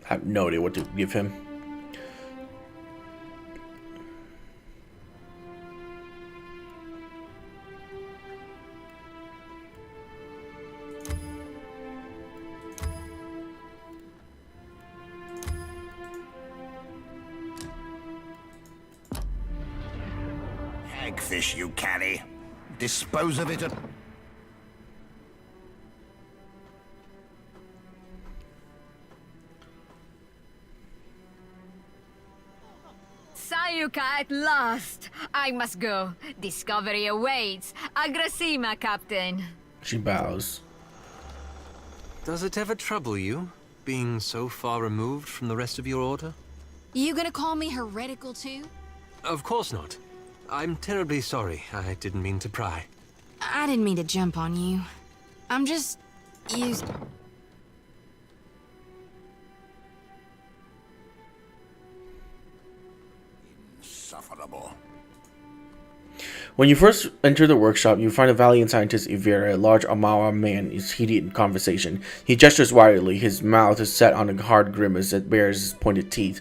I have no idea what to give him. Hagfish, you caddy. Dispose of it at... Sayuka at last! I must go. Discovery awaits. Agrasima, Captain. She bows. Does it ever trouble you, being so far removed from the rest of your order? You gonna call me heretical too? Of course not. I'm terribly sorry. I didn't mean to pry. I didn't mean to jump on you. I'm just used. Insufferable. When you first enter the workshop, you find a valiant scientist Ivera, a large Amawa man, is heated in conversation. He gestures wildly. His mouth is set on a hard grimace that bears his pointed teeth.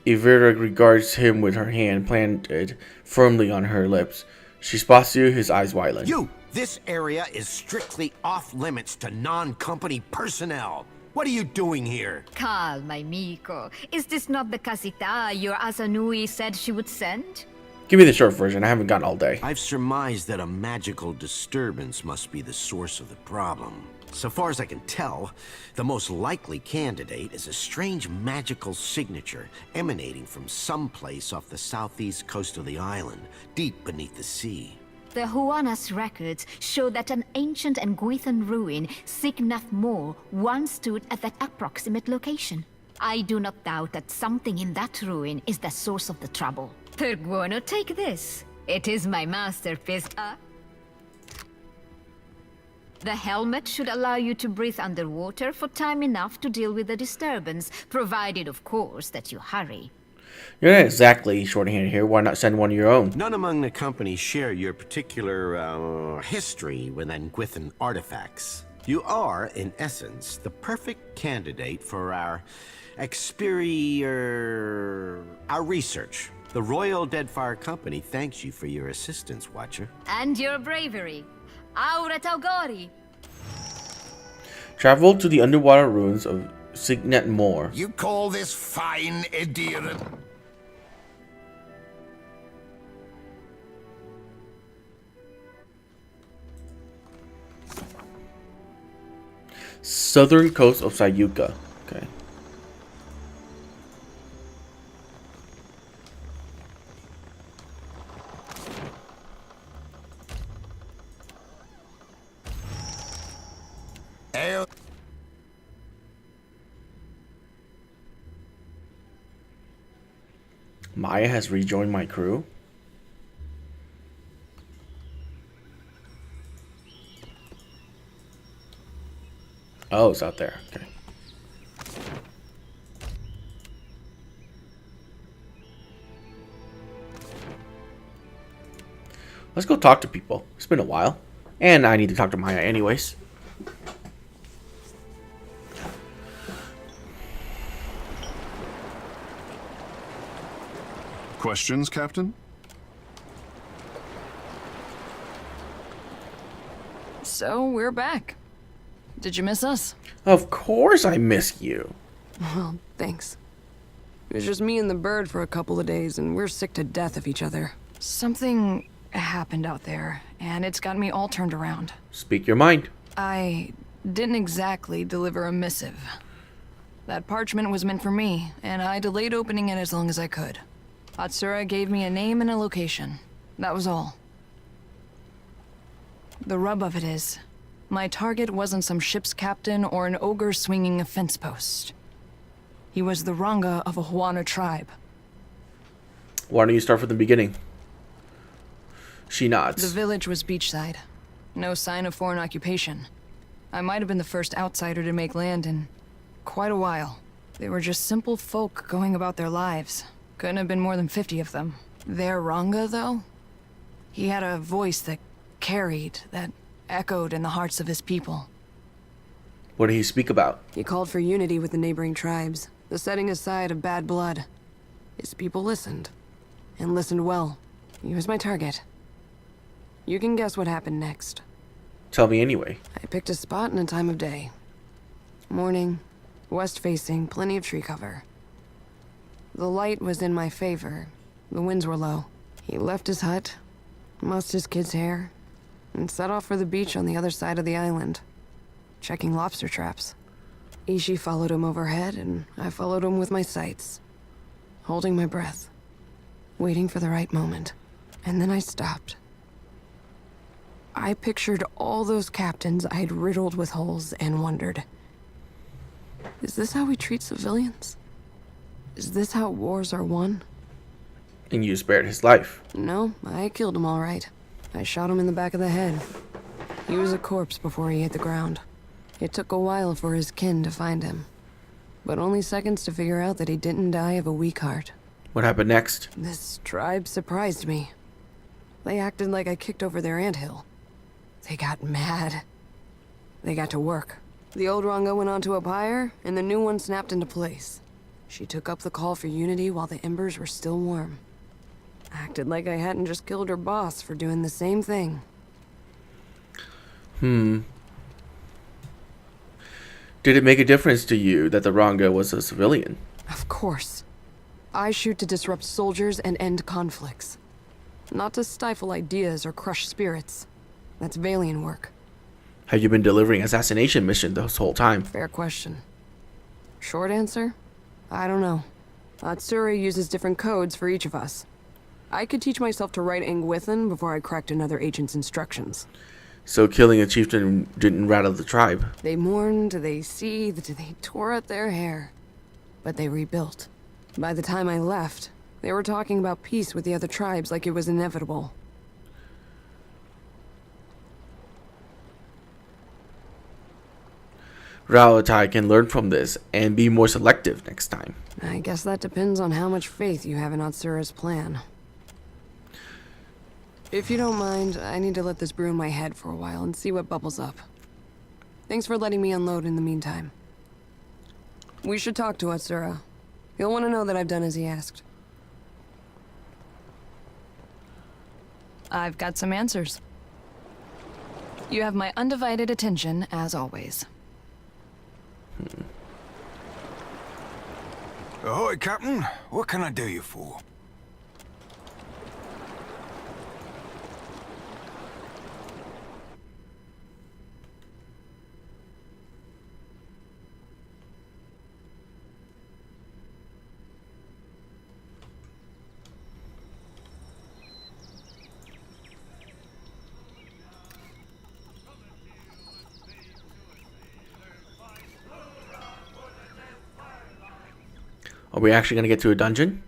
Ivera regards him with her hand planted firmly on her lips. She spots you, his eyes widen. You! This area is strictly off-limits to non-company personnel. What are you doing here? Calma, Miko. Is this not the casita your Asanui said she would send? Give me the short version. I haven't gotten all day. I've surmised that a magical disturbance must be the source of the problem. So far as I can tell, the most likely candidate is a strange magical signature emanating from someplace off the southeast coast of the island, deep beneath the sea. The Huana's records show that an ancient and Guithan ruin, Signath Moor, once stood at that approximate location. I do not doubt that something in that ruin is the source of the trouble. Terguono, take this. It is my masterpiece. The helmet should allow you to breathe underwater for time enough to deal with the disturbance, provided, of course, that you hurry. You're not exactly shorthanded here. Why not send one of your own? None among the company share your particular, history with Nguithan artifacts. You are, in essence, the perfect candidate for our our research. The Royal Deadfire Company thanks you for your assistance, Watcher. And your bravery. Aura Taugori! Travel to the underwater ruins of Signet Moor. You call this fine, Edira? Southern coast of Sayuka. Okay. Maya has rejoined my crew. Oh, it's out there. Okay. Let's go talk to people. It's been a while. And I need to talk to Maya anyways. Questions, Captain? So, we're back. Did you miss us? Of course I miss you. Well, thanks. It was just me and the bird for a couple of days, and we're sick to death of each other. Something happened out there, and it's got me all turned around. Speak your mind. I didn't exactly deliver a missive. That parchment was meant for me, and I delayed opening it as long as I could. Atsura gave me a name and a location. That was all. The rub of it is, my target wasn't some ship's captain or an ogre swinging a fence post. He was the Ranga of a Huana tribe. Why don't you start from the beginning? She nods. The village was beachside. No sign of foreign occupation. I might have been the first outsider to make land in quite a while. They were just simple folk going about their lives. Couldn't have been more than 50 of them. Their Ranga, though? He had a voice that carried, that echoed in the hearts of his people. What did he speak about? He called for unity with the neighboring tribes. the setting aside of bad blood. His people listened. And listened well. He was my target. You can guess what happened next. Tell me anyway. I picked a spot and a time of day. Morning, west-facing, plenty of tree cover. The light was in my favor. The winds were low. He left his hut, mussed his kid's hair, and set off for the beach on the other side of the island, checking lobster traps. Ishi followed him overhead, and I followed him with my sights, holding my breath, waiting for the right moment. And then I stopped. I pictured all those captains I'd riddled with holes and wondered, is this how we treat civilians? Is this how wars are won? And you spared his life. No, I killed him all right. I shot him in the back of the head. He was a corpse before he hit the ground. It took a while for his kin to find him, but only seconds to figure out that he didn't die of a weak heart. What happened next? This tribe surprised me. They acted like I kicked over their anthill. They got mad. They got to work. The old Rongo went onto a pyre, and the new one snapped into place. She took up the call for unity while the embers were still warm. Acted like I hadn't just killed her boss for doing the same thing. Did it make a difference to you that the Rongo was a civilian? Of course. I shoot to disrupt soldiers and end conflicts. Not to stifle ideas or crush spirits. That's Valian work. Have you been delivering assassination missions this whole time? Fair question. Short answer? I don't know. Atsura uses different codes for each of us. I could teach myself to write Angwithan before I cracked another agent's instructions. So killing a chieftain didn't rattle the tribe? They mourned, they seethed, they tore at their hair. But they rebuilt. By the time I left, they were talking about peace with the other tribes like it was inevitable. Rauatai can learn from this and be more selective next time. I guess that depends on how much faith you have in Atsura's plan. If you don't mind, I need to let this brew in my head for a while and see what bubbles up. Thanks for letting me unload in the meantime. We should talk to Atsura. He'll want to know that I've done as he asked. I've got some answers. You have my undivided attention, as always. Ahoy, Captain. What can I do you for? Are we actually going to get to a dungeon?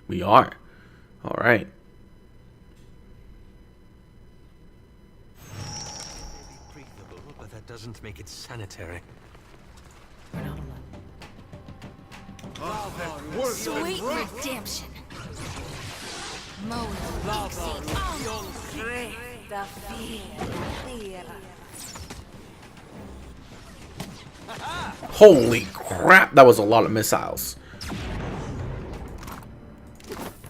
We are. Alright. Breathable, but that doesn't make it sanitary. Sweet redemption. Holy crap, that was a lot of missiles.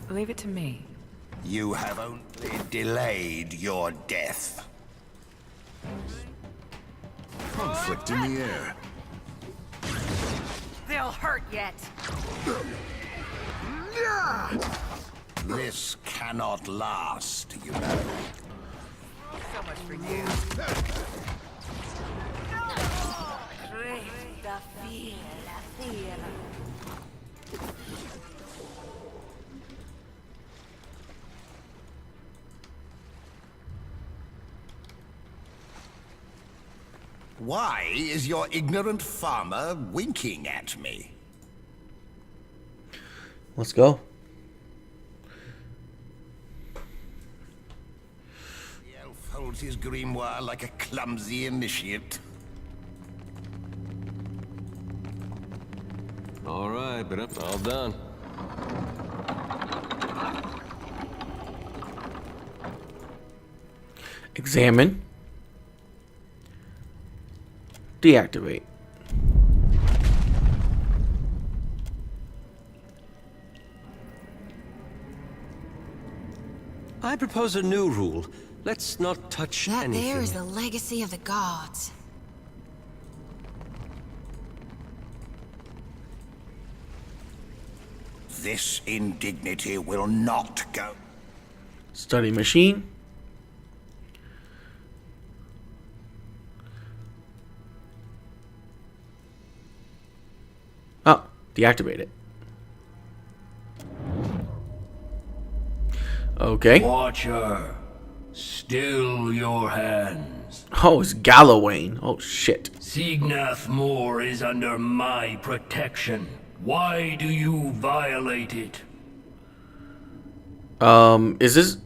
Leave it to me. You have only delayed your death. Conflict in the air. They'll hurt yet. This cannot last, you know. So much for you. Why is your ignorant farmer winking at me? Let's go. The elf holds his grimoire like a clumsy initiate. All right, but it's all done. Examine. Deactivate. I propose a new rule. Let's not touch That anything. there is the legacy of the gods. This indignity will not go. Study machine. Oh, deactivate it. Okay. Watcher, still your hands. Oh, it's Gallowayne. Oh, shit. Signath Moor is under my protection. Why do you violate it? Is this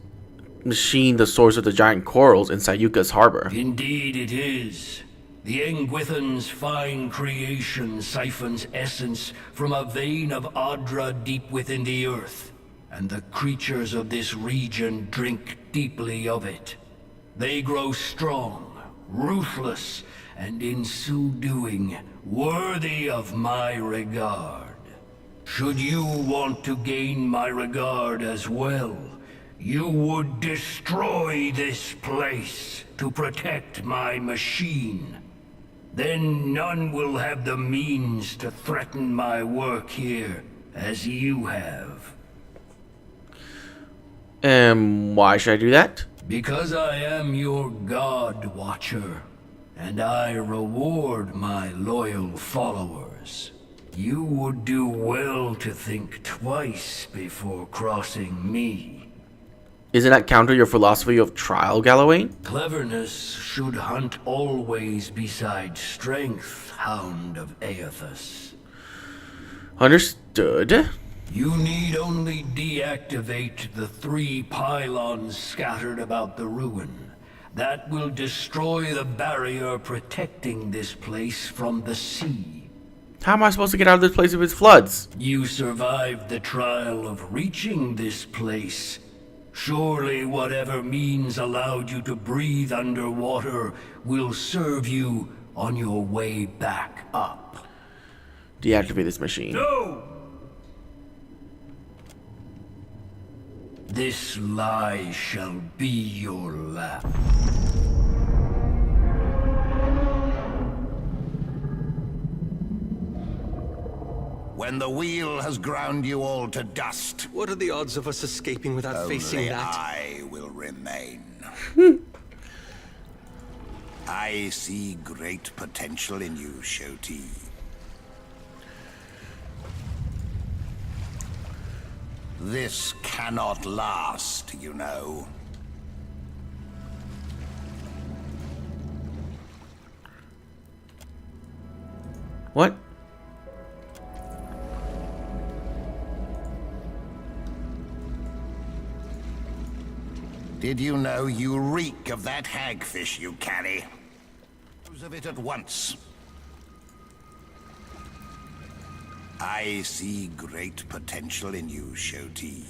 machine the source of the giant corals inside Yuka's harbor? Indeed it is. The Engwithan's fine creation siphons essence from a vein of Adra deep within the earth, and the creatures of this region drink deeply of it. They grow strong, ruthless, and in so doing, worthy of my regard. Should you want to gain my regard as well, you would destroy this place to protect my machine. Then none will have the means to threaten my work here as you have. Why should I do that? Because I am your God Watcher, and I reward my loyal followers. You would do well to think twice before crossing me. Isn't that counter your philosophy of trial, Gallowayne? Cleverness should hunt always beside strength, Hound of Aethys. Understood. You need only deactivate the 3 pylons scattered about the ruin. That will destroy the barrier protecting this place from the sea. How am I supposed to get out of this place if it's floods? You survived the trial of reaching this place. Surely whatever means allowed you to breathe underwater will serve you on your way back up. Deactivate this machine. No! This lie shall be your last. When the wheel has ground you all to dust, What are the odds of us escaping without facing only that? I will remain. I see great potential in you, Shoti. This cannot last, you know. What? Did you know you reek of that hagfish you carry? Dispose of it at once. I see great potential in you, Shoti.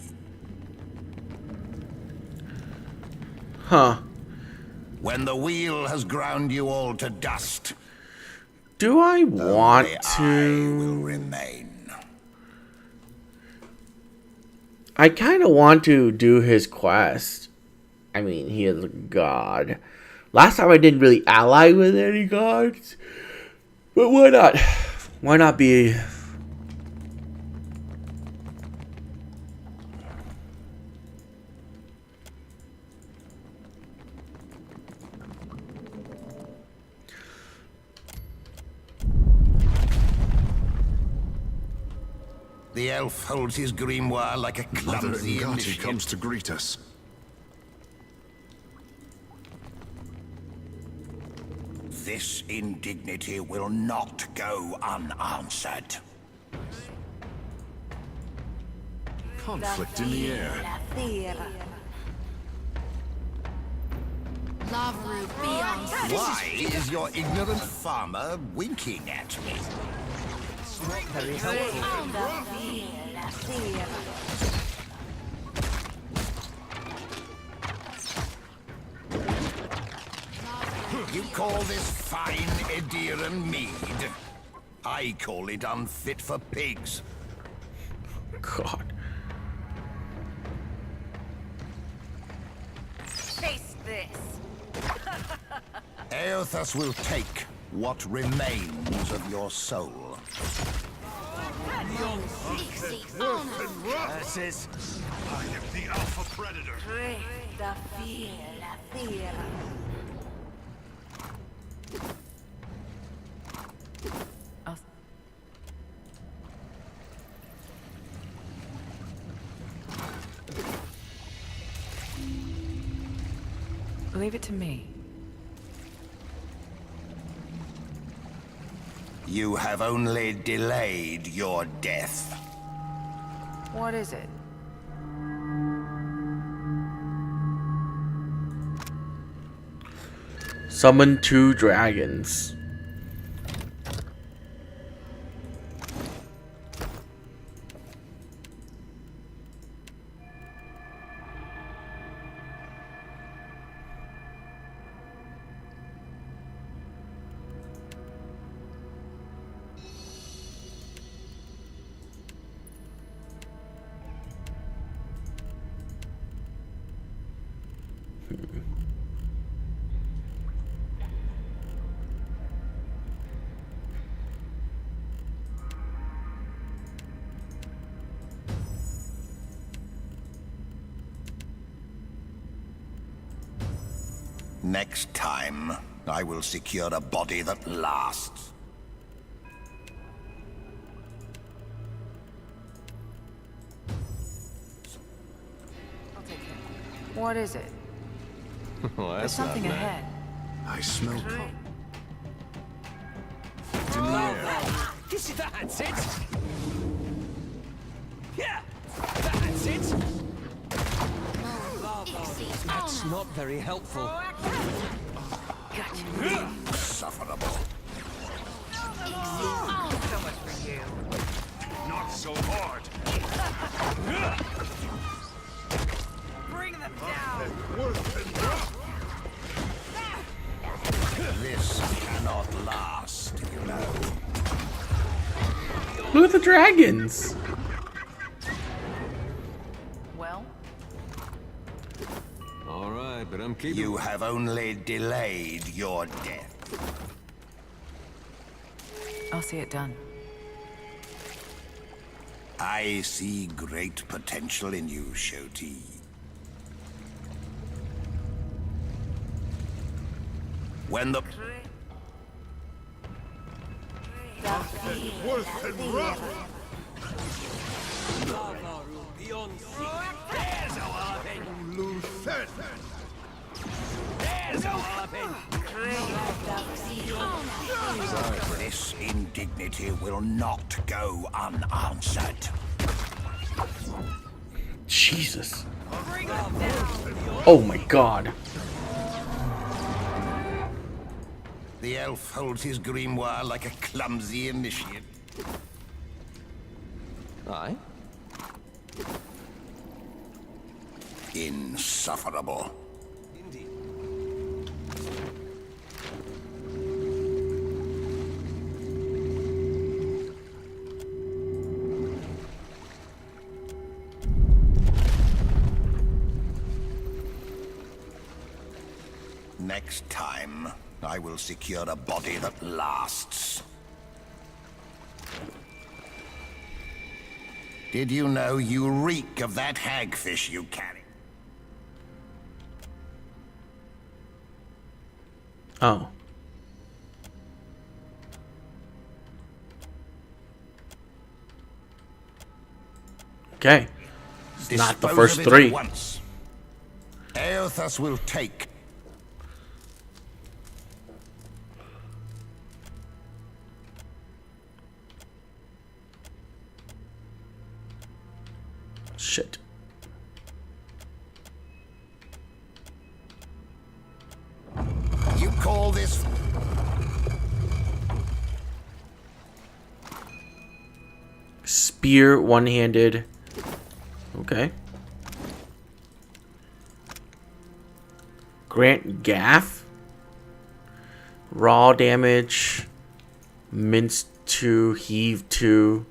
Huh. When the wheel has ground you all to dust, Do I want only I will to? remain. I kind of want to do his quest. I mean, he is a god. Last time I didn't really ally with any gods. But why not? Why not be... The elf holds his grimoire like a Mother clumsy Ngati initiate. comes to greet us. This indignity will not go unanswered. Conflict in the air. Lava beyond. Why is your ignorant farmer winking at me? You call this fine Ediran mead? I call it unfit for pigs. God. Taste this. Eothas will take what remains of your soul. Curses. I am the Alpha Predator. La fiera. Leave it to me. You have only delayed your death. What is it? Summon 2 dragons. Next time, I will secure a body that lasts. I'll take care. What is it? Well, There's something ahead. I smell coke. In the air. That's it. Yeah, that's it. That's not very helpful. Insufferable. So much for you. Not so hard. Bring them down. This cannot last, you know. Look at the dragons. Well, All right, but I'm keeping. You have only delayed your death. I'll see it done. I see great potential in you, Shoti. When the There's a walloping. There's a walloping. this indignity will not go unanswered. Jesus. Oh my God. The elf holds his grimoire like a clumsy initiate. Aye. Insufferable. Indeed. Next time, I will secure a body that lasts. Did you know you reek of that hagfish you carry? Oh. Okay. It's not the Dispose first of it 3. at once. Eothas will take. Shit. You call this... Spear, one-handed. Okay. Grant Gaff. Raw damage. Mince 2. Heave 2.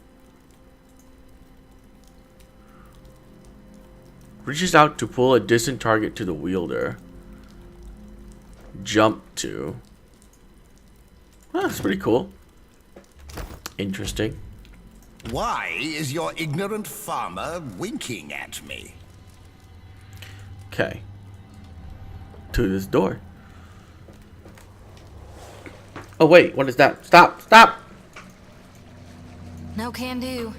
Reaches out to pull a distant target to the wielder. Jump 2. Oh, that's pretty cool. Interesting. Why is your ignorant farmer winking at me? Okay. To this door. Oh wait, what is that? Stop! Stop! No can do.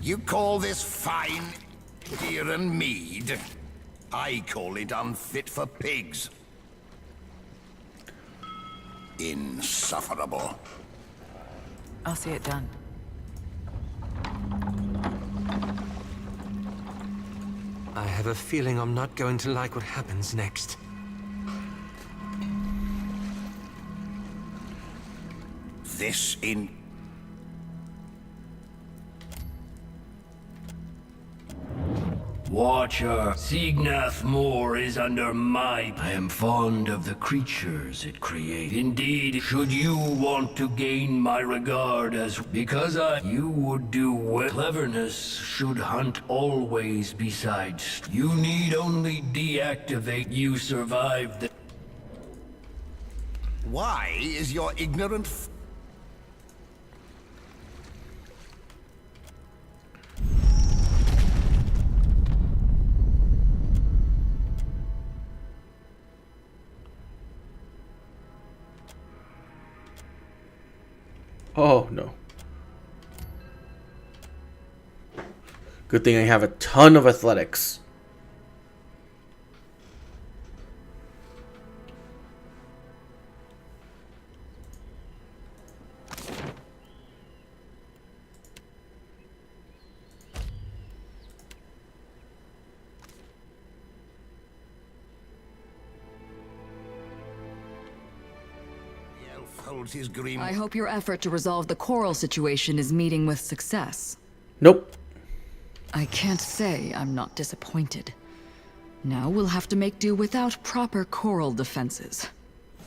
You call this fine beer and mead? I call it unfit for pigs. Insufferable. I'll see it done. I have a feeling I'm not going to like what happens next. This in... Watcher, Signath Moor is under my... I am fond of the creatures it creates. Indeed, should you want to gain my regard as... Because you would do well. Cleverness should hunt always besides. You need only deactivate. You survived the... Why is your ignorant... Oh no. Good thing I have a ton of athletics. holds his green... I hope your effort to resolve the coral situation is meeting with success. Nope. I can't say I'm not disappointed. Now we'll have to make do without proper coral defenses.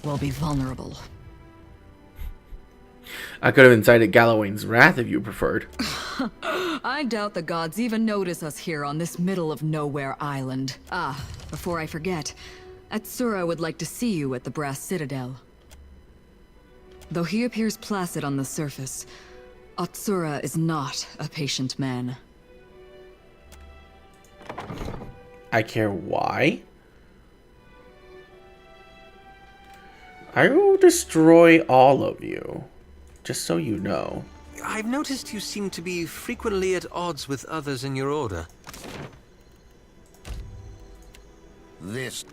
We'll be vulnerable. I could have incited Galloway's wrath if you preferred. I doubt the gods even notice us here on this middle of nowhere island. Ah, before I forget, Atsura would like to see you at the Brass Citadel. Though he appears placid on the surface, Atsura is not a patient man. I care why? I will destroy all of you. Just so you know. I've noticed you seem to be frequently at odds with others in your order. This...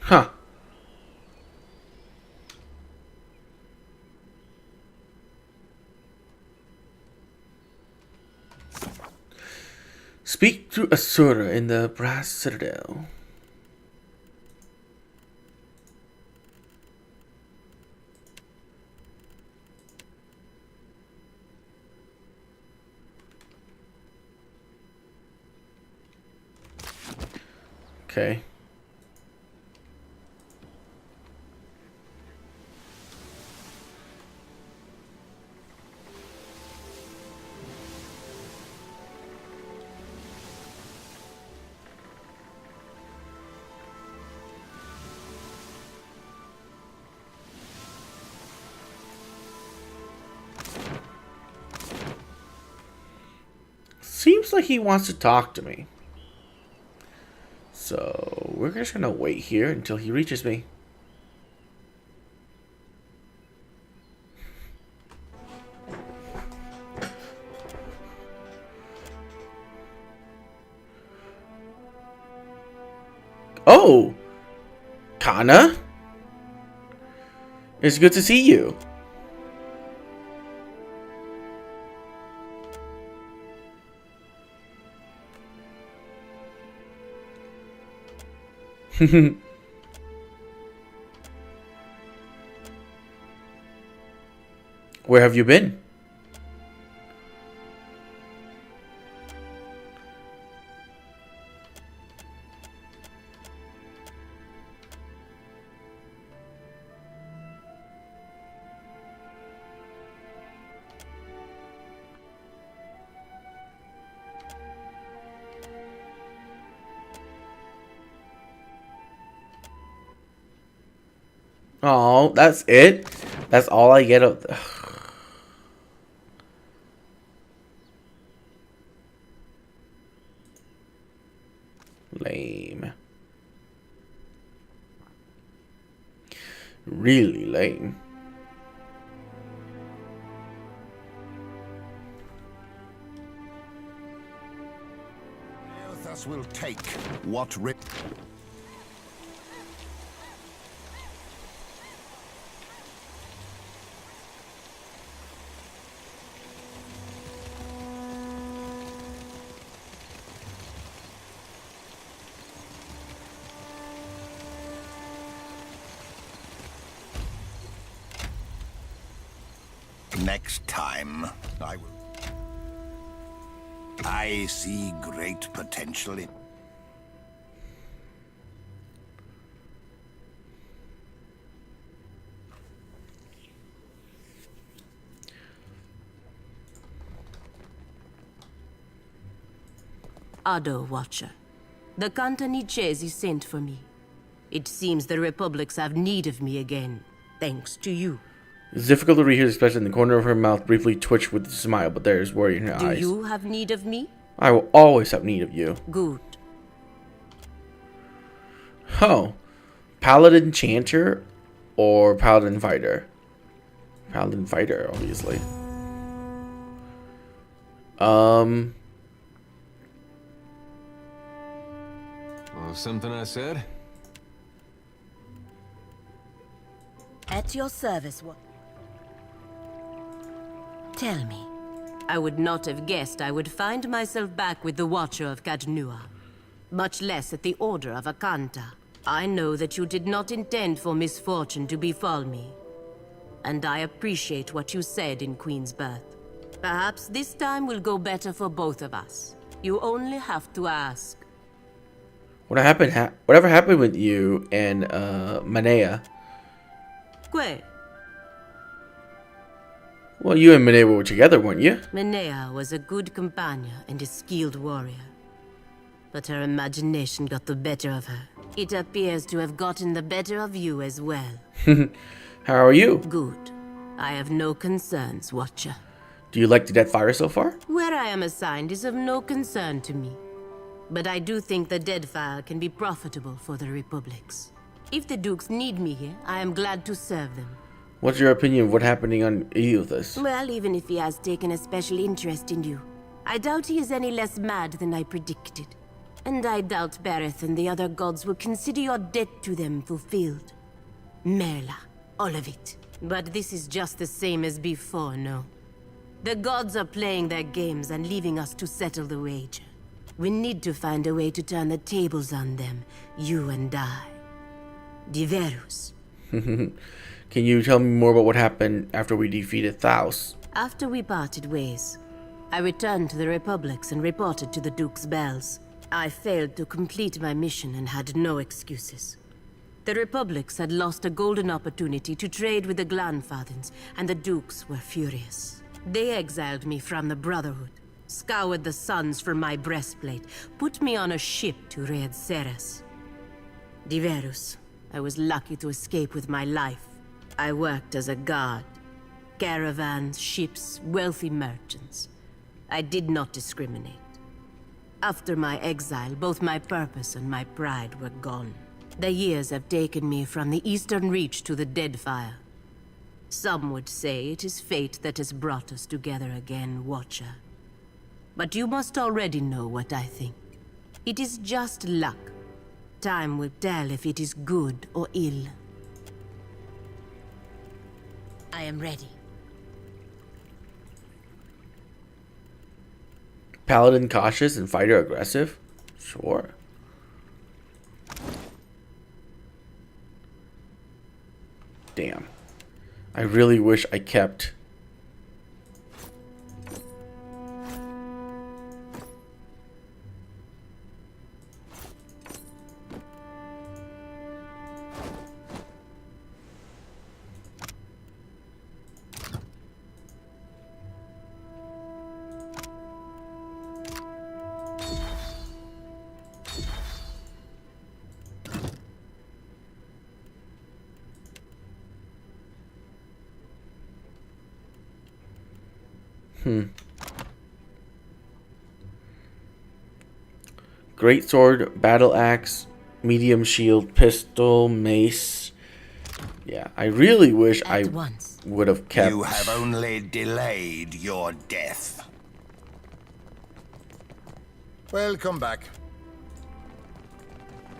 Huh. Speak to Asura in the Brass Citadel. Okay. Seems like he wants to talk to me. So we're just gonna wait here until he reaches me. Oh! Kana? It's good to see you. Where have you been? Oh, that's it? That's all I get of... Lame. Really lame. Thus will take what next time I see great potential in Ado, Watcher. The Cantanichesi sent for me. It seems the Republics have need of me again, thanks to you. It's difficult to read his expression. The corner of her mouth briefly twitched with a smile, but there is worry in her eyes. Do you have need of me? I will always have need of you. Good. Oh. Paladin Chanter or Paladin Fighter? Paladin Fighter, obviously. Well, something I said? At your service, what? Tell me. I would not have guessed I would find myself back with the Watcher of Cadnua. Much less at the order of Akanta. I know that you did not intend for misfortune to befall me. And I appreciate what you said in Queen's Birth. Perhaps this time will go better for both of us. You only have to ask. Whatever happened with you and Manea? Que? Well, you and Manea were together, weren't you? Manea was a good companion and a skilled warrior. But her imagination got the better of her. It appears to have gotten the better of you as well. How are you? Good. I have no concerns, Watcher. Do you like the Deadfire so far? Where I am assigned is of no concern to me. But I do think the Deadfire can be profitable for the Republics. If the Dukes need me here, I am glad to serve them. What's your opinion of what happening on Aethus? Well, even if he has taken a special interest in you, I doubt he is any less mad than I predicted. And I doubt Bereth and the other gods will consider your debt to them fulfilled. Merla, all of it. But this is just the same as before, no? The gods are playing their games and leaving us to settle the wager. We need to find a way to turn the tables on them, you and I. Diverus. Can you tell me more about what happened after we defeated Thaus? After we parted ways, I returned to the Republics and reported to the Duke's bells. I failed to complete my mission and had no excuses. The Republics had lost a golden opportunity to trade with the Glanfathens, and the Dukes were furious. They exiled me from the Brotherhood, scoured the suns from my breastplate, put me on a ship to raid Ceres. Diverus, I was lucky to escape with my life. I worked as a guard. Caravans, ships, wealthy merchants. I did not discriminate. After my exile, both my purpose and my pride were gone. The years have taken me from the Eastern Reach to the Deadfire. Some would say it is fate that has brought us together again, Watcher. But you must already know what I think. It is just luck. Time will tell if it is good or ill. I am ready. Paladin cautious and fighter aggressive? Sure. Damn. I really wish I kept... Great sword, battle axe, medium shield, pistol, mace. Yeah, I really wish I would have kept... You have only delayed your death. Welcome back.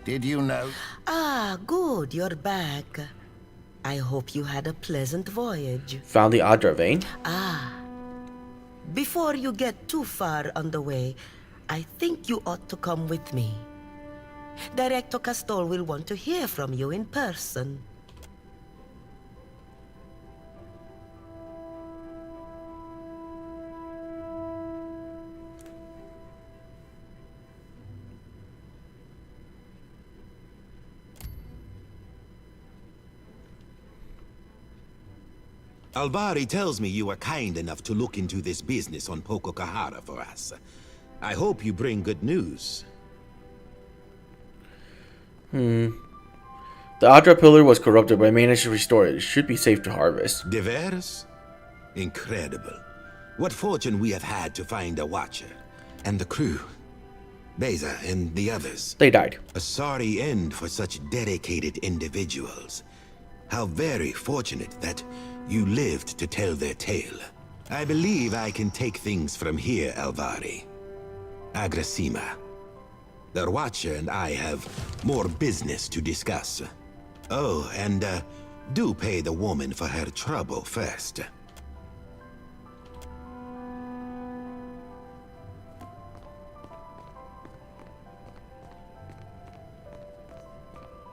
Did you know? Ah, good, you're back. I hope you had a pleasant voyage. Found the Adra vein. Ah. Before you get too far on the way, I think you ought to come with me. Director Castol will want to hear from you in person. Alvari tells me you were kind enough to look into this business on Pococahara for us. I hope you bring good news. The Adra pillar was corrupted, but I managed to restore it. It should be safe to harvest. De veras? Incredible. What fortune we have had to find a watcher. And the crew. Beza and the others. They died. A sorry end for such dedicated individuals. How very fortunate that you lived to tell their tale. I believe I can take things from here, Alvari. Agrasima. The Watcher and I have more business to discuss. Oh, and do pay the woman for her trouble first.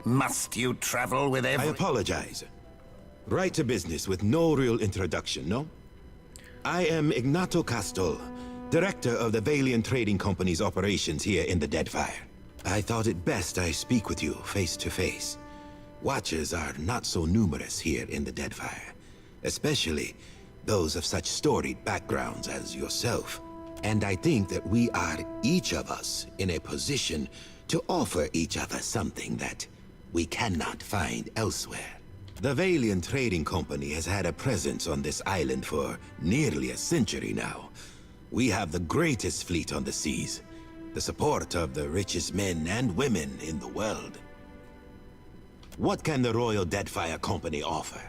Must you travel with every... I apologize. Right to business with no real introduction, no? I am Ignato Castol, Director of the Valiant Trading Company's operations here in the Deadfire. I thought it best I speak with you face to face. Watchers are not so numerous here in the Deadfire, especially those of such storied backgrounds as yourself. And I think that we are, each of us, in a position to offer each other something that we cannot find elsewhere. The Valiant Trading Company has had a presence on this island for nearly a century now. We have the greatest fleet on the seas, the support of the richest men and women in the world. What can the Royal Deadfire Company offer?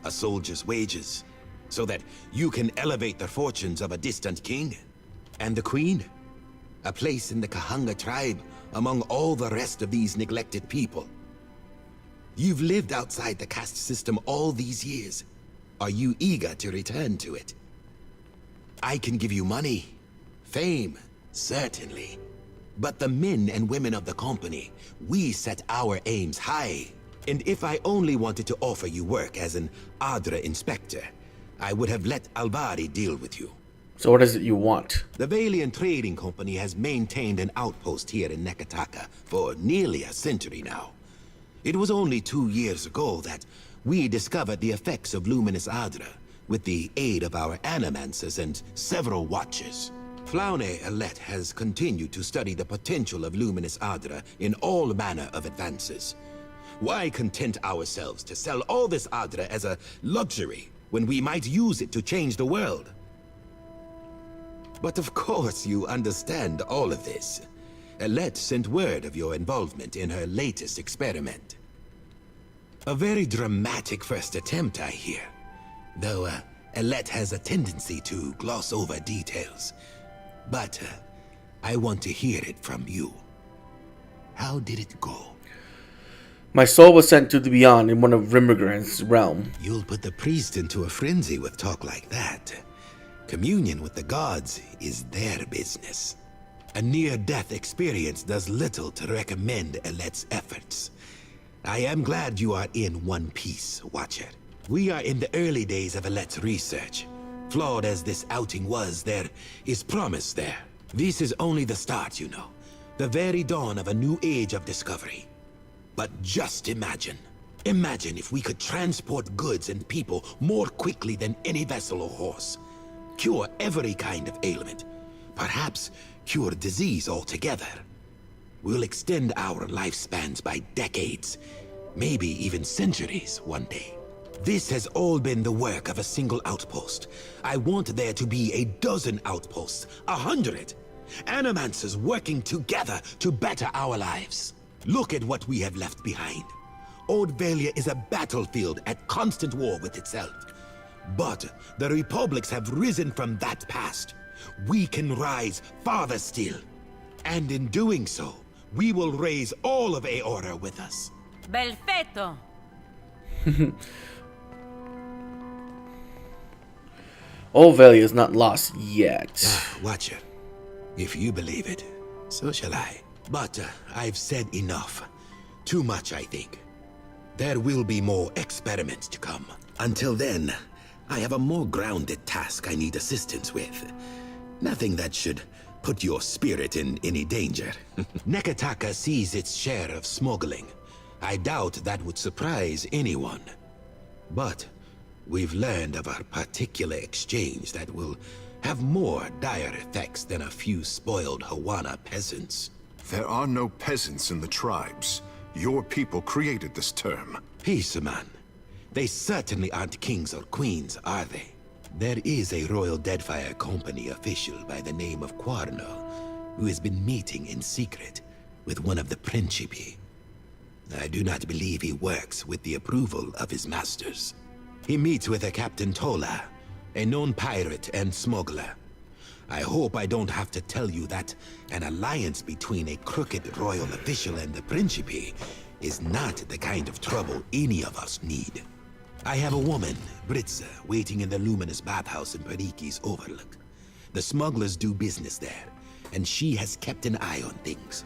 A soldier's wages, so that you can elevate the fortunes of a distant king? And the Queen? A place in the Kahanga tribe among all the rest of these neglected people. You've lived outside the caste system all these years. Are you eager to return to it? I can give you money, fame, certainly. But the men and women of the company, we set our aims high. And if I only wanted to offer you work as an Adra inspector, I would have let Alvari deal with you. So what is it you want? The Valiant Trading Company has maintained an outpost here in Nekataka for nearly a century now. It was only 2 years ago that we discovered the effects of Luminous Adra with the aid of our animancers and several watchers. Flaune Alette has continued to study the potential of Luminous Adra in all manner of advances. Why content ourselves to sell all this Adra as a luxury when we might use it to change the world? But of course you understand all of this. Alette sent word of your involvement in her latest experiment. A very dramatic first attempt, I hear. Though Alette has a tendency to gloss over details. But I want to hear it from you. How did it go? My soul was sent to the beyond in one of Rimmergrand's realm. You'll put the priest into a frenzy with talk like that. Communion with the gods is their business. A near-death experience does little to recommend Alette's efforts. I am glad you are in one piece, Watcher. We are in the early days of Alet's research. Flawed as this outing was, there is promise there. This is only the start, you know. The very dawn of a new age of discovery. But just imagine. Imagine if we could transport goods and people more quickly than any vessel or horse. Cure every kind of ailment. Perhaps cure disease altogether. We'll extend our lifespans by decades, maybe even centuries one day. This has all been the work of a single outpost. I want there to be a dozen outposts, 100. Animancers working together to better our lives. Look at what we have left behind. Old Valia is a battlefield at constant war with itself. But the republics have risen from that past. We can rise farther still. And in doing so, we will raise all of Aora with us. Belfetto! Old Valia is not lost yet. Watcher, if you believe it, so shall I. But I've said enough. Too much, I think. There will be more experiments to come. Until then, I have a more grounded task I need assistance with. Nothing that should put your spirit in any danger. Nekataka sees its share of smuggling. I doubt that would surprise anyone. But we've learned of a particular exchange that will have more dire effects than a few spoiled Hawana peasants. There are no peasants in the tribes. Your people created this term. Peace, man. They certainly aren't kings or queens, are they? There is a Royal Deadfire Company official by the name of Quarno, who has been meeting in secret with one of the Principi. I do not believe he works with the approval of his masters. He meets with a Captain Tola, a known pirate and smuggler. I hope I don't have to tell you that an alliance between a crooked royal official and the Principi is not the kind of trouble any of us need. I have a woman, Britza, waiting in the luminous bathhouse in Pariki's Overlook. The smugglers do business there, and she has kept an eye on things.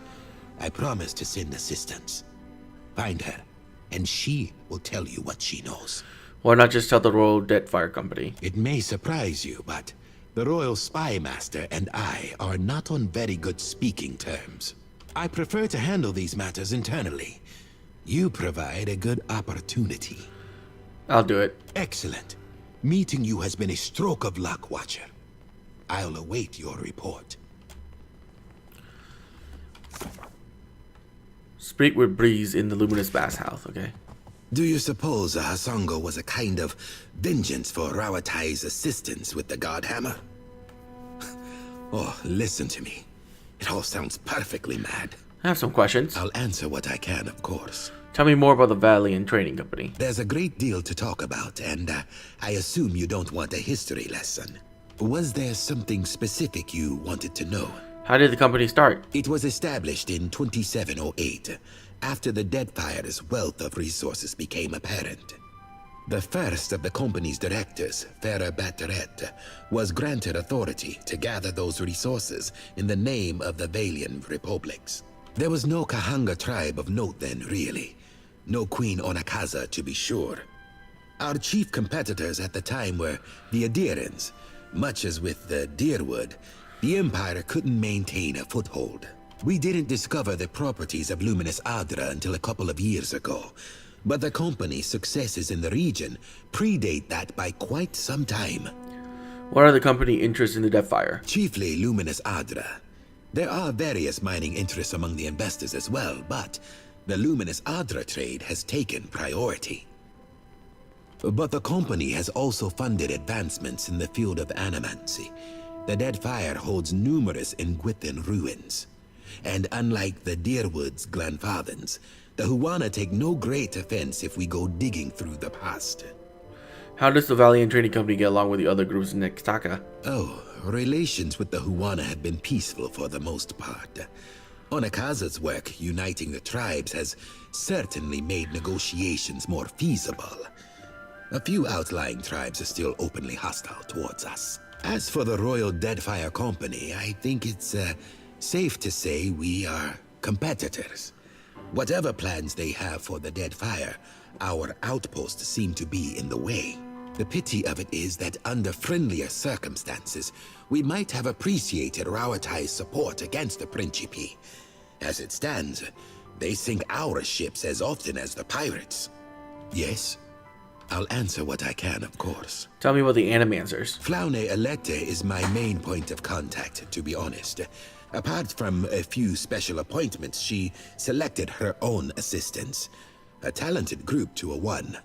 I promise to send assistance. Find her, and she will tell you what she knows. Why not just tell the Royal Deadfire Company? It may surprise you, but the Royal Spy Master and I are not on very good speaking terms. I prefer to handle these matters internally. You provide a good opportunity. I'll do it. Excellent. Meeting you has been a stroke of luck, Watcher. I'll await your report. Speak with Breeze in the luminous bathhouse, okay? Do you suppose a Hasongo was a kind of vengeance for Rawatai's assistance with the Godhammer? Oh, listen to me. It all sounds perfectly mad. I have some questions. I'll answer what I can, of course. Tell me more about the Valiant Trading Company. There's a great deal to talk about, and I assume you don't want a history lesson. Was there something specific you wanted to know? How did the company start? It was established in 2708, after the Deadfire's wealth of resources became apparent. The first of the company's directors, Farah Batteret, was granted authority to gather those resources in the name of the Valian Republics. There was no Kahanga tribe of note then, really. No Queen Onakaza, to be sure. Our chief competitors at the time were the Adirans. Much as with the Deerwood, the Empire couldn't maintain a foothold. We didn't discover the properties of Luminous Adra until a couple of years ago, but the company's successes in the region predate that by quite some time. What are the company interests in the Deadfire? Chiefly Luminous Adra. There are various mining interests among the investors as well, but the Luminous Adra trade has taken priority. But the company has also funded advancements in the field of animancy. The Deadfire holds numerous Nguithan ruins. And unlike the Deerwood's Glenfathens, the Huana take no great offense if we go digging through the past. How does the Valiant Trading Company get along with the other groups in Nekataka? Oh, relations with the Huana have been peaceful for the most part. Onakaza's work uniting the tribes has certainly made negotiations more feasible. A few outlying tribes are still openly hostile towards us. As for the Royal Deadfire Company, I think it's safe to say we are competitors. Whatever plans they have for the Deadfire, our outposts seem to be in the way. The pity of it is that under friendlier circumstances, we might have appreciated Rauatai's support against the Principe. As it stands, they sink our ships as often as the pirates. Yes, I'll answer what I can, of course. Tell me about the Animancers. Flaune Alette is my main point of contact, to be honest. Apart from a few special appointments, she selected her own assistants. A talented group to a one.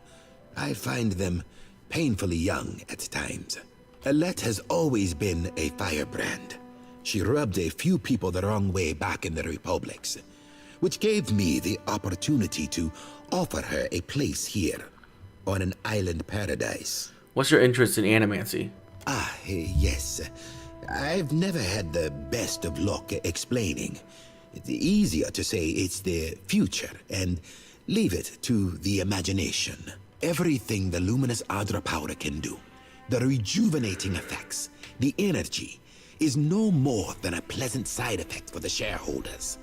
I find them painfully young at times. Alette has always been a firebrand. She rubbed a few people the wrong way back in the Republics, which gave me the opportunity to offer her a place here, on an island paradise. What's your interest in animancy? Yes. I've never had the best of luck explaining. It's easier to say it's the future and leave it to the imagination. Everything the luminous Adra powder can do, the rejuvenating effects, the energy, is no more than a pleasant side effect for the shareholders.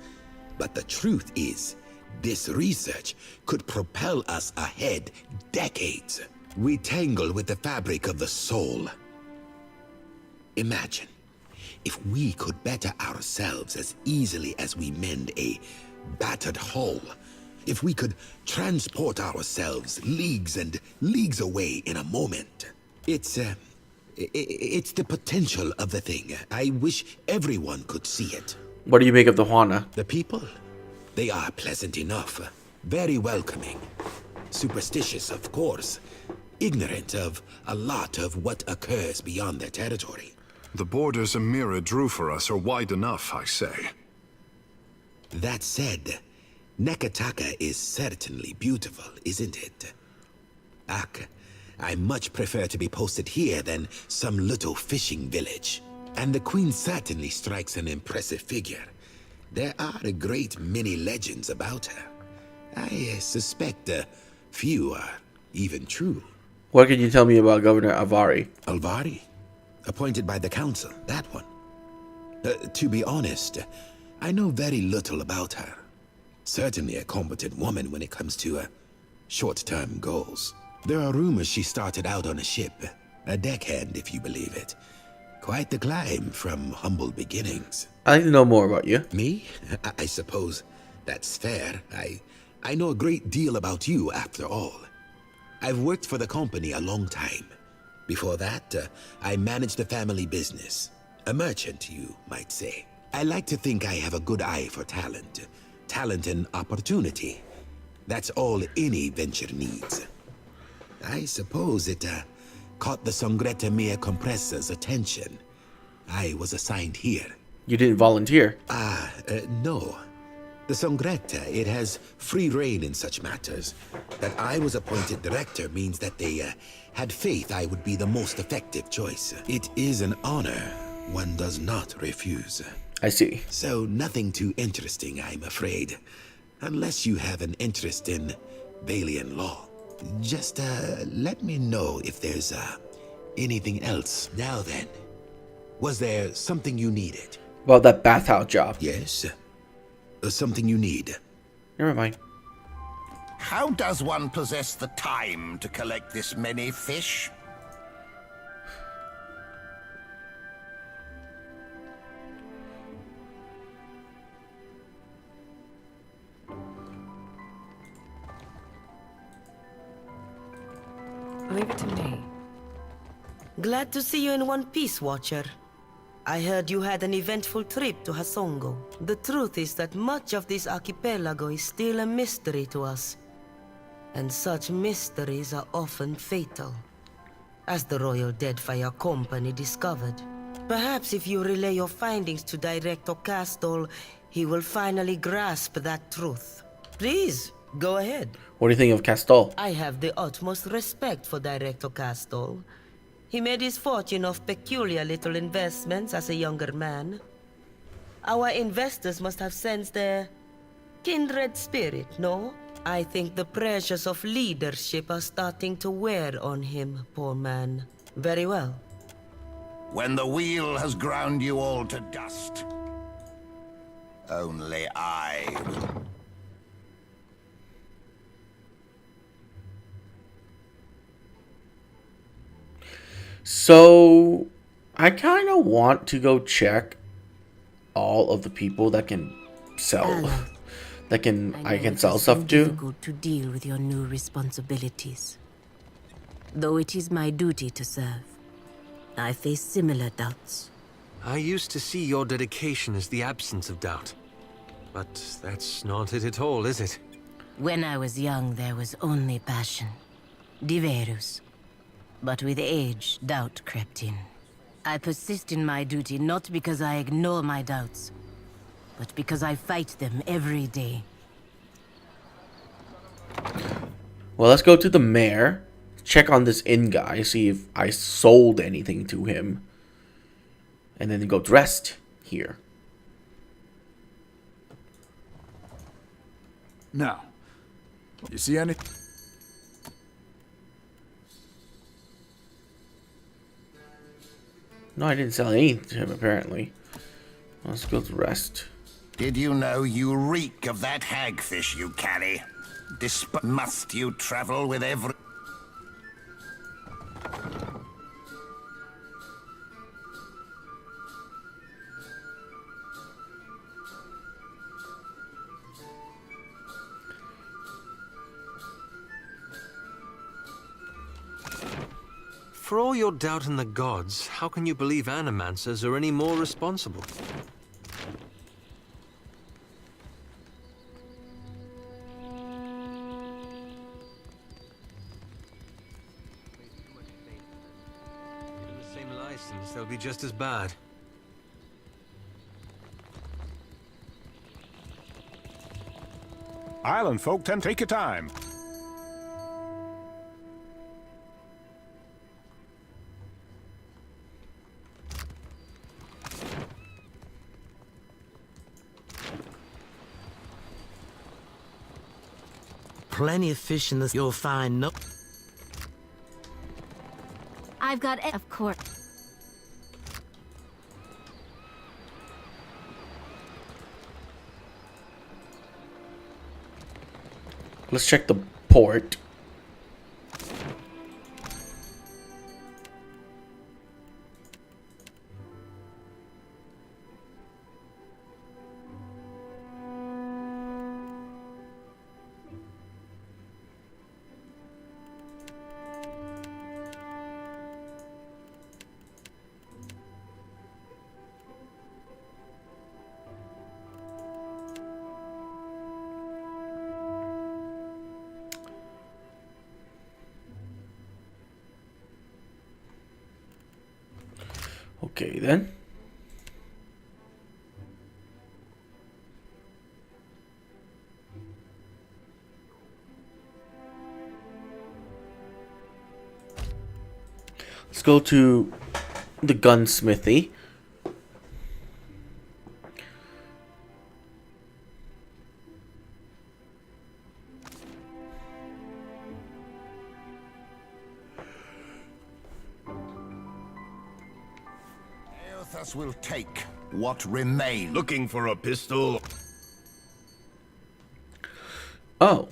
But the truth is, this research could propel us ahead decades. We tangle with the fabric of the soul. Imagine if we could better ourselves as easily as we mend a battered hull. If we could transport ourselves leagues and leagues away in a moment. It's the potential of the thing. I wish everyone could see it. What do you make of the Juana? The people? They are pleasant enough. Very welcoming. Superstitious, of course. Ignorant of a lot of what occurs beyond their territory. The borders Amira drew for us are wide enough, I say. That said, Nekataka is certainly beautiful, isn't it? Ak, I much prefer to be posted here than some little fishing village. And the Queen certainly strikes an impressive figure. There are a great many legends about her. I suspect a few are even true. What can you tell me about Governor Alvari? Alvari? Appointed by the council, that one. To be honest, I know very little about her. Certainly a competent woman when it comes to short-term goals. There are rumors she started out on a ship, a deckhand if you believe it. Quite the climb from humble beginnings. I'd like to know more about you. Me? I suppose that's fair. I know a great deal about you, after all. I've worked for the company a long time. Before that, I managed a family business. A merchant, you might say. I like to think I have a good eye for talent. Talent and opportunity. That's all any venture needs. I suppose it caught the Songreta Mia Compressor's attention. I was assigned here. You didn't volunteer? No. The Songreta, it has free rein in such matters. That I was appointed director means that they had faith I would be the most effective choice. It is an honor one does not refuse. I see. So nothing too interesting, I'm afraid. Unless you have an interest in Valian law. Just let me know if there's anything else. Now then, was there something you needed? About that bathhouse job. Yes. Something you need. Never mind. How does one possess the time to collect this many fish? Leave it to me. Glad to see you in one piece, Watcher. I heard you had an eventful trip to Hasongo. The truth is that much of this archipelago is still a mystery to us. And such mysteries are often fatal. As the Royal Deadfire Company discovered. Perhaps if you relay your findings to Director Castol, he will finally grasp that truth. Please, go ahead. What do you think of Castol? I have the utmost respect for Director Castol. He made his fortune of peculiar little investments as a younger man. Our investors must have sensed their kindred spirit, no? I think the pressures of leadership are starting to wear on him, poor man. Very well. When the wheel has ground you all to dust, only I will. So I kind of want to go check all of the people that can sell, that I can sell stuff to. Difficult to deal with your new responsibilities. Though it is my duty to serve, I face similar doubts. I used to see your dedication as the absence of doubt. But that's not it at all, is it? When I was young, there was only passion. Diverus. But with age, doubt crept in. I persist in my duty not because I ignore my doubts, but because I fight them every day. Well, let's go to the mayor. Check on this inn guy, see if I sold anything to him. And then go to rest here. Now, you see any? No, I didn't sell anything to him, apparently. Let's go to rest. Did you know you reek of that hagfish you carry? Must you travel with every... For all your doubt in the gods, how can you believe animancers are any more responsible? Given the same license, they'll be just as bad. Island folk tend to take your time. Plenty of fish in this. You'll find no. I've got it, of course. Let's check the port. Okay, then. Let's go to the gunsmithy. Eothas will take what remains. Looking for a pistol? Oh.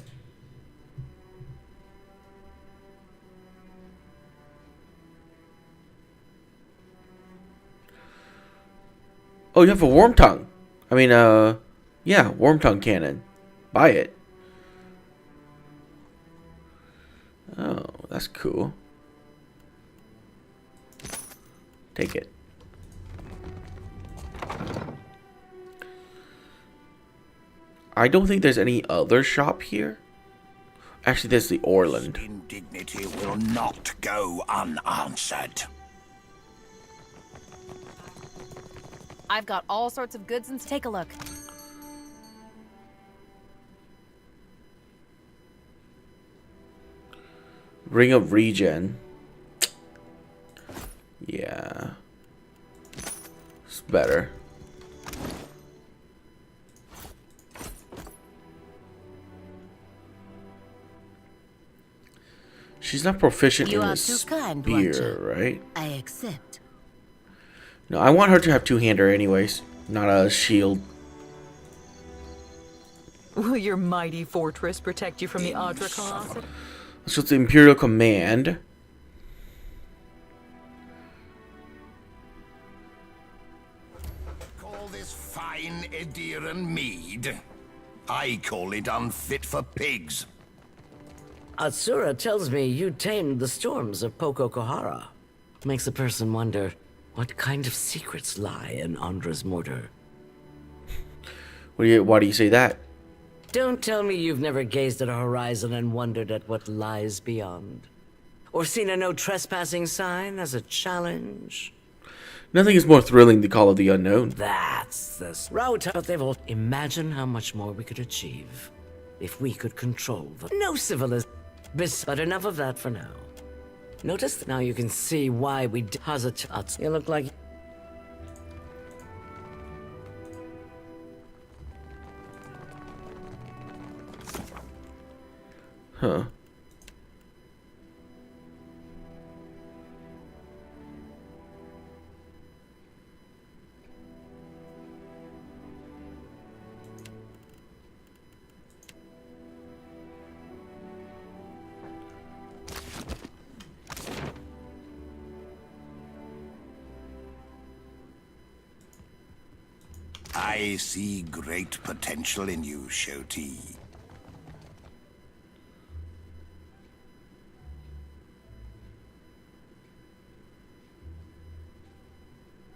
Oh, you have a worm tongue. I mean, yeah, worm tongue cannon. Buy it. Oh, that's cool. Take it. I don't think there's any other shop here. Actually, there's the Orland. Indignity will not go unanswered. I've got all sorts of goods and take a look. Ring of Regen. Yeah. It's better. She's not proficient in a spear, right? I accept. No, I want her to have two-hander anyways, not a shield. Will your mighty fortress protect you from the Adra Colossus? So it's the Imperial Command. this fine Ediran mead? I call it unfit for pigs. Atsura tells me you tamed the storms of Poko Kohara. Makes a person wonder what kind of secrets lie in Andra's mortar. Why do you say that? Don't tell me you've never gazed at a horizon and wondered at what lies beyond. Or seen a no trespassing sign as a challenge. Nothing is more thrilling than Call of the Unknown. That's the route. But they've all imagine how much more we could achieve if we could control the no civilization. But enough of that for now. Notice that now you can see why we Hazard. You look like. Huh. I see great potential in you, Shoti.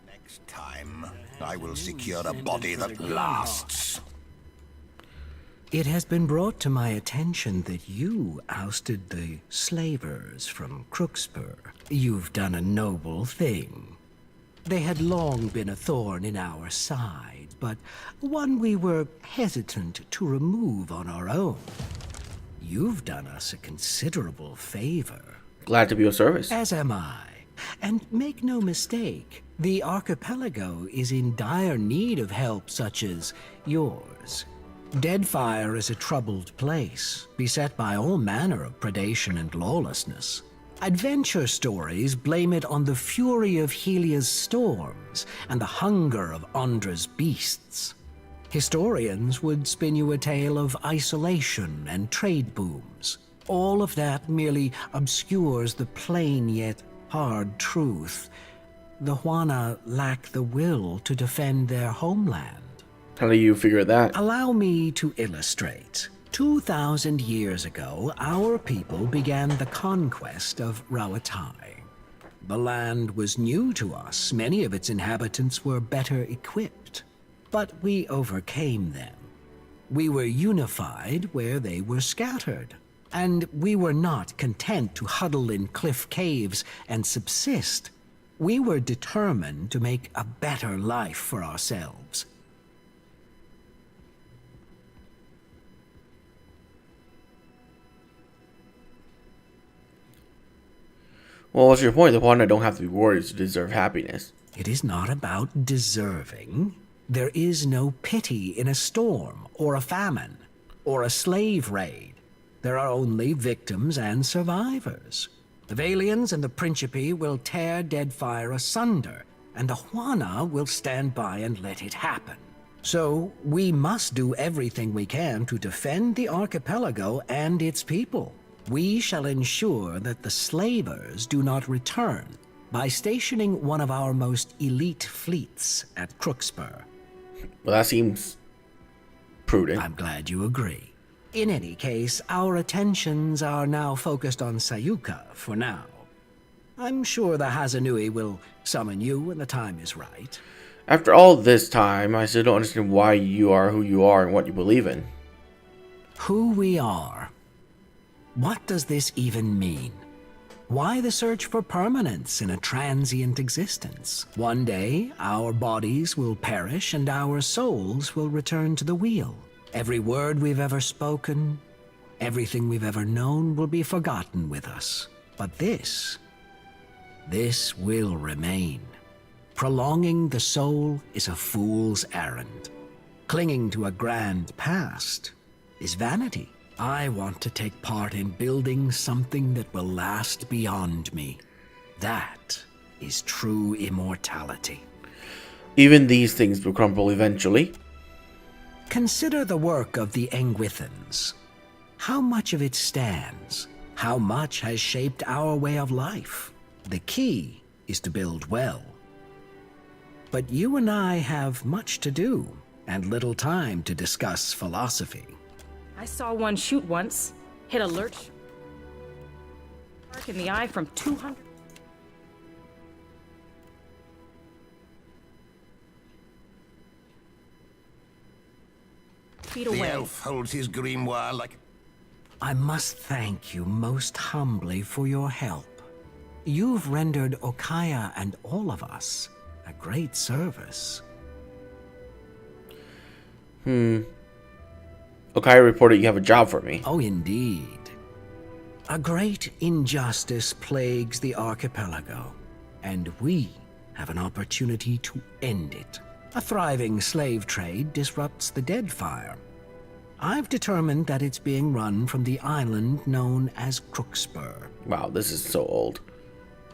Next time, I will secure a body that lasts. It has been brought to my attention that you ousted the slavers from Crooksburg. You've done a noble thing. They had long been a thorn in our side, but one we were hesitant to remove on our own. You've done us a considerable favor. Glad to be of service. As am I. And make no mistake, the archipelago is in dire need of help such as yours. Deadfire is a troubled place, beset by all manner of predation and lawlessness. Adventure stories blame it on the fury of Helia's storms and the hunger of Andra's beasts. Historians would spin you a tale of isolation and trade booms. All of that merely obscures the plain yet hard truth. The Huana lack the will to defend their homeland. How do you figure that? Allow me to illustrate. 2,000 years ago, our people began the conquest of Rawatai. The land was new to us. Many of its inhabitants were better equipped. But we overcame them. We were unified where they were scattered. And we were not content to huddle in cliff caves and subsist. We were determined to make a better life for ourselves. Well, what's your point? The Juana don't have to be warriors to deserve happiness. It is not about deserving. There is no pity in a storm, or a famine, or a slave raid. There are only victims and survivors. The Valians and the Principe will tear Deadfire asunder, and the Juana will stand by and let it happen. So, we must do everything we can to defend the archipelago and its people. We shall ensure that the slavers do not return by stationing one of our most elite fleets at Crooksburg. Well, that seems prudent. I'm glad you agree. In any case, our attentions are now focused on Sayuka for now. I'm sure the Hazanui will summon you when the time is right. After all this time, I still don't understand why you are who you are and what you believe in. Who we are? What does this even mean? Why the search for permanence in a transient existence? One day, our bodies will perish and our souls will return to the wheel. Every word we've ever spoken, everything we've ever known will be forgotten with us. But this will remain. Prolonging the soul is a fool's errand. Clinging to a grand past is vanity. I want to take part in building something that will last beyond me. That is true immortality. Even these things will crumble eventually. Consider the work of the Engwithans. How much of it stands? How much has shaped our way of life? The key is to build well. but you and I have much to do, and little time to discuss philosophy. I saw one shoot once. Hit a lurch. Mark in the eye from 200 feet away. The elf holds his grimoire like... I must thank you most humbly for your help. You've rendered Okaya and all of us a great service. Okaya reported you have a job for me. Oh, indeed. A great injustice plagues the archipelago, and we have an opportunity to end it. A thriving slave trade disrupts the Deadfire. I've determined that it's being run from the island known as Crookspur. Wow, this is so old.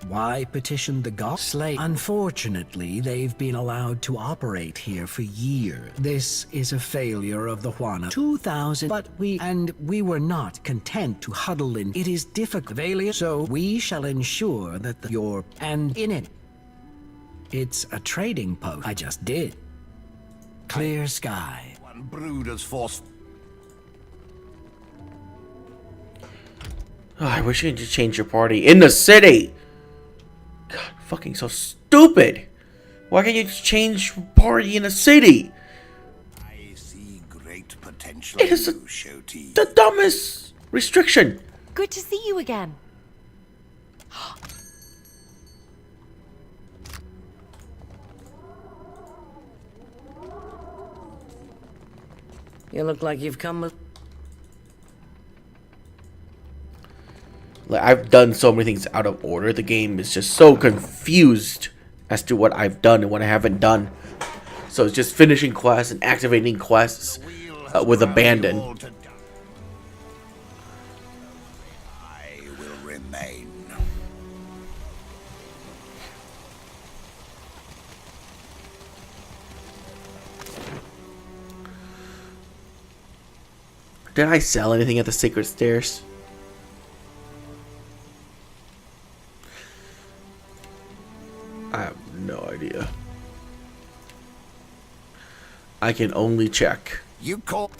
Why petition the god slave? Unfortunately, they've been allowed to operate here for years. This is a failure of the Juana 2000, but we were not content to huddle in. It is difficult, alien, so we shall ensure that and in it. It's a trading post. I just did. Clear sky. One brood as force... Oh, I wish you could just change your party in the city. God, fucking so stupid. Why can't you just change party in the city? I see great potential It is in you, Shoti. the dumbest restriction. Good to see you again. You look like you've come with... Like, I've done so many things out of order. The game is just so confused as to what I've done and what I haven't done. So it's just finishing quests and activating quests with abandon. I will remain. Did I sell anything at the Sacred Stairs? I have no idea. I can only check. You call...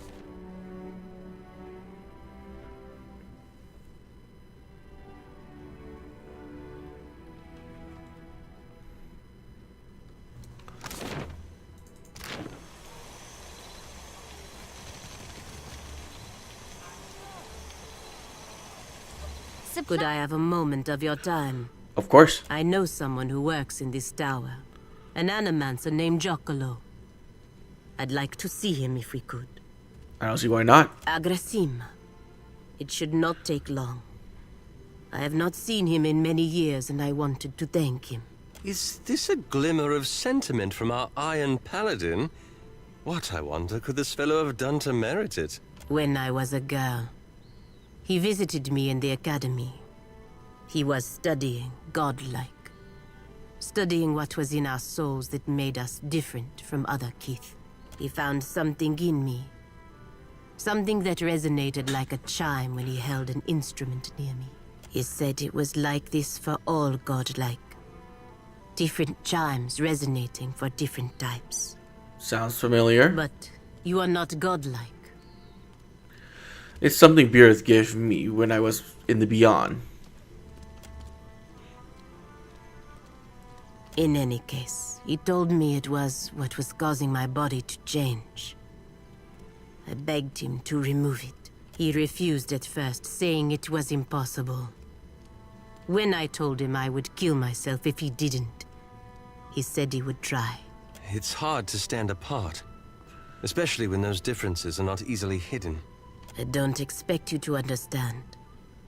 Could I have a moment of your time? Of course. I know someone who works in this tower. An animancer named Giaccolo. I'd like to see him if we could. I don't see why not. Agrasima. It should not take long. I have not seen him in many years, and I wanted to thank him. Is this a glimmer of sentiment from our Iron Paladin? What, I wonder, could this fellow have done to merit it? When I was a girl, he visited me in the academy. He was studying godlike. Studying what was in our souls that made us different from other Kith. He found something in me. Something that resonated like a chime when he held an instrument near me. He said it was like this for all godlike. Different chimes resonating for different types. Sounds familiar. But you are not godlike. It's something Beerth gave me when I was in the Beyond. In any case, he told me it was what was causing my body to change. I begged him to remove it. He refused at first, saying it was impossible. When I told him I would kill myself if he didn't, he said he would try. It's hard to stand apart, especially when those differences are not easily hidden. I don't expect you to understand,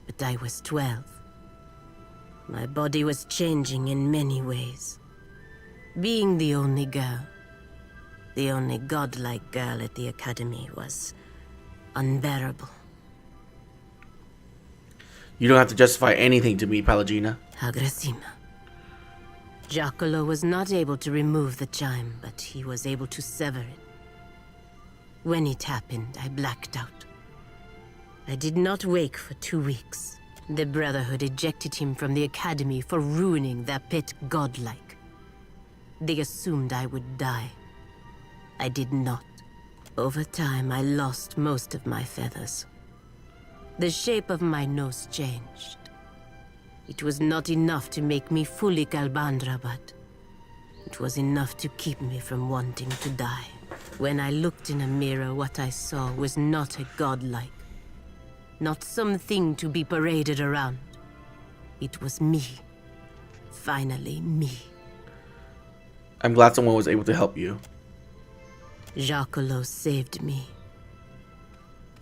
but I was 12. My body was changing in many ways. Being the only girl, the only godlike girl at the academy, was unbearable. You don't have to justify anything to me, Palagina. Agrasima. Giaccolo was not able to remove the chime, but he was able to sever it. When it happened, I blacked out. I did not wake for 2 weeks. The Brotherhood ejected him from the academy for ruining their pet godlike. They assumed I would die. I did not. Over time, I lost most of my feathers. The shape of my nose changed. It was not enough to make me fully Galbandra, but it was enough to keep me from wanting to die. When I looked in a mirror, what I saw was not a godlike. Not something to be paraded around. It was me. Finally, me. I'm glad someone was able to help you. Jacquelot saved me.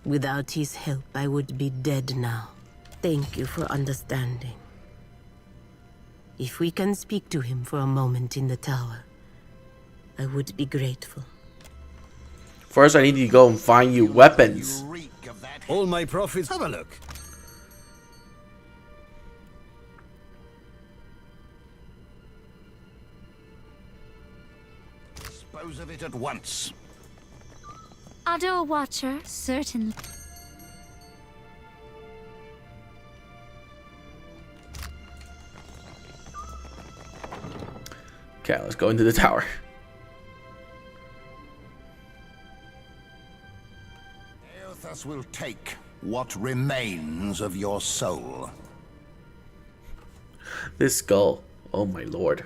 Without his help, I would be dead now. Thank you for understanding. If we can speak to him for a moment in the tower, I would be grateful. First, I need to go and find you weapons. All my profits. Have a look. Dispose of it at once. Other Watcher, certainly. Okay, let's go into the tower. Eothas will take what remains of your soul. This skull. Oh my lord.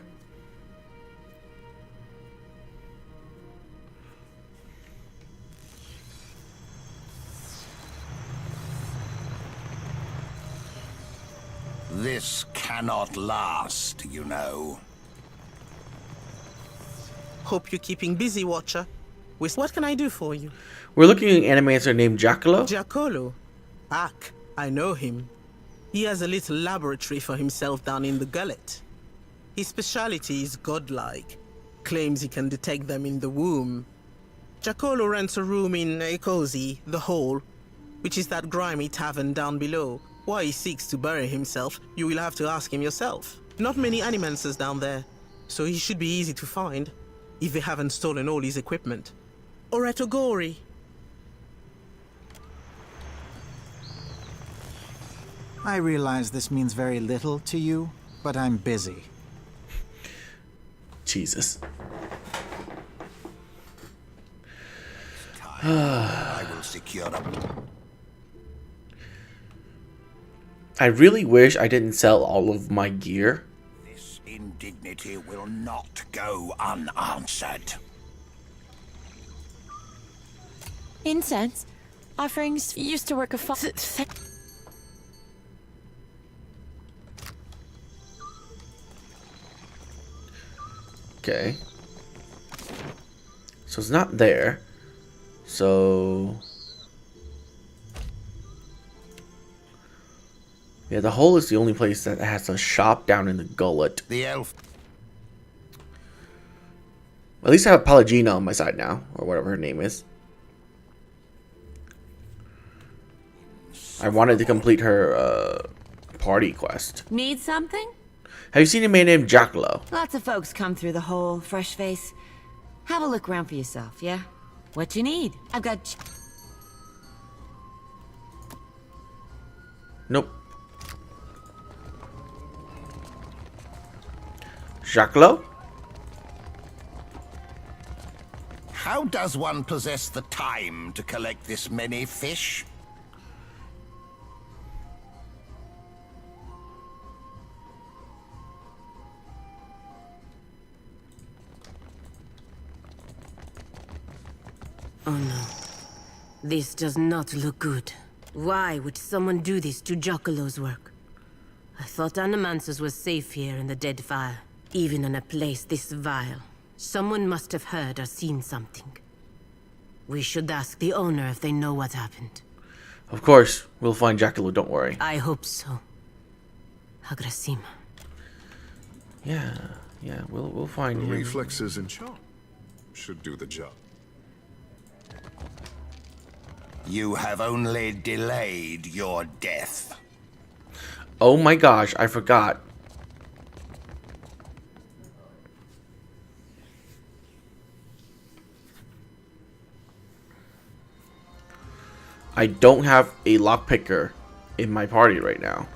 This cannot last, you know. Hope you're keeping busy, Watcher. What can I do for you? We're looking at an animator named Giacomo. Giacomo? Ak, I know him. He has a little laboratory for himself down in the gullet. His specialty is godlike. Claims he can detect them in the womb. Giacomo rents a room in Ecosi, the Hole, which is that grimy tavern down below. Why he seeks to bury himself, you will have to ask him yourself. Not many animancers down there, so he should be easy to find, if they haven't stolen all his equipment. Or at Ogori. I realize this means very little to you, but I'm busy. Jesus. I will secure them. I really wish I didn't sell all of my gear. This indignity will not go unanswered. Incense? Offerings used to work a Okay. So it's not there. So... yeah, the hole is the only place that has a shop down in the gullet. The elf. At least I have Palagina on my side now, or whatever her name is. I wanted to complete her party quest. Need something? Have you seen a man named Giacomo? Lots of folks come through the hole, fresh face. Have a look around for yourself, yeah? What you need? I've got... Nope. Giacomo? How does one possess the time to collect this many fish? Oh no. This does not look good. Why would someone do this to Giacolò's work? I thought Animances was safe here in the Deadfire, even in a place this vile. Someone must have heard or seen something. We should ask the owner if they know what happened. Of course, we'll find Giacomo, don't worry. I hope so. Agrasima. Yeah, we'll find him. Reflexes and charm should do the job. You have only delayed your death. Oh my gosh, I forgot. I don't have a lockpicker in my party right now.